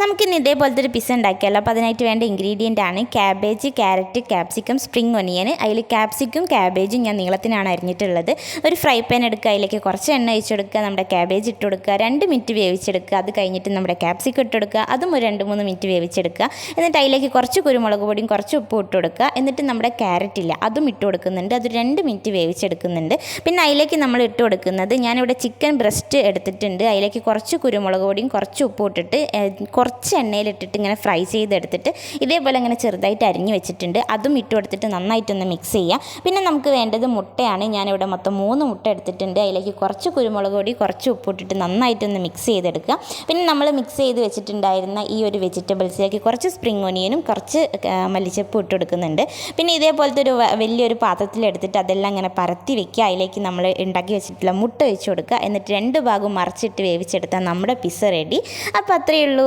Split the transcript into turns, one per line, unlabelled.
നമുക്കിന്ന് ഇതേപോലത്തെ ഒരു പിസ്സ ഉണ്ടാക്കിയാലോ. അപ്പോൾ അതിനായിട്ട് വേണ്ട ഇൻഗ്രീഡിയൻ്റ് ആണ് cabbage, carrot, capsicum, spring onion. അതിൽ ക്യാപ്സിക്കും ക്യാബേജും ഞാൻ നീളത്തിനാണ് അരിഞ്ഞിട്ടുള്ളത്. ഒരു ഫ്രൈ പാൻ എടുക്കുക, അതിലേക്ക് കുറച്ച് എണ്ണ ഒഴിച്ചെടുക്കുക, നമ്മുടെ ക്യാബേജ് ഇട്ട് കൊടുക്കുക, 2 മിനിറ്റ് വേവിച്ചെടുക്കുക. അത് കഴിഞ്ഞിട്ട് നമ്മുടെ ക്യാപ്സിക്കം ഇട്ട് കൊടുക്കുക, അതും ഒരു 2-3 മിനിറ്റ് വേവിച്ചെടുക്കുക. എന്നിട്ട് അതിലേക്ക് കുറച്ച് കുരുമുളക് പൊടിയും കുറച്ച് ഉപ്പും ഇട്ട് കൊടുക്കുക. എന്നിട്ട് നമ്മുടെ ക്യാരറ്റ് ഇല്ല അതും ഇട്ട് കൊടുക്കുന്നുണ്ട്, അത് 2 മിനിറ്റ് വേവിച്ചെടുക്കുന്നുണ്ട്. പിന്നെ അതിലേക്ക് നമ്മൾ ഇട്ട് കൊടുക്കുന്നത്, ഞാനിവിടെ ചിക്കൻ ബ്രസ്റ്റ് എടുത്തിട്ടുണ്ട്. അതിലേക്ക് കുറച്ച് കുരുമുളക് പൊടിയും കുറച്ച് ഉപ്പും ഇട്ടിട്ട് കുറച്ച് എണ്ണയിലിട്ടിട്ട് ഇങ്ങനെ ഫ്രൈ ചെയ്തെടുത്തിട്ട് ഇതേപോലെ ഇങ്ങനെ ചെറുതായിട്ട് അരിഞ്ഞ് വെച്ചിട്ടുണ്ട്. അതും ഇട്ട് കൊടുത്തിട്ട് നന്നായിട്ടൊന്ന് മിക്സ് ചെയ്യുക. പിന്നെ നമുക്ക് വേണ്ടത് മുട്ടയാണ്. ഞാനിവിടെ മൊത്തം 3 മുട്ട എടുത്തിട്ടുണ്ട്. അതിലേക്ക് കുറച്ച് കുരുമുളക് പൊടി കുറച്ച് ഉപ്പിട്ടിട്ട് നന്നായിട്ടൊന്ന് മിക്സ് ചെയ്തെടുക്കുക. പിന്നെ നമ്മൾ മിക്സ് ചെയ്ത് വെച്ചിട്ടുണ്ടായിരുന്ന ഈ ഒരു വെജിറ്റബിൾസിലേക്ക് കുറച്ച് സ്പ്രിംഗ് ഒനിയനും കുറച്ച് മല്ലിച്ചപ്പും ഇട്ട് കൊടുക്കുന്നുണ്ട്. പിന്നെ ഇതേപോലത്തെ ഒരു വലിയൊരു പാത്രത്തിലെടുത്തിട്ട് അതെല്ലാം ഇങ്ങനെ പരത്തി വെക്കുക. അതിലേക്ക് നമ്മൾ ഉണ്ടാക്കി വെച്ചിട്ടുള്ള മുട്ട വെച്ച് കൊടുക്കുക. എന്നിട്ട് 2 ഭാഗവും മറിച്ചിട്ട് വേവിച്ചെടുത്താൽ നമ്മുടെ പിസ്സ റെഡി. അപ്പോൾ അത്രയേ ഉള്ളൂ.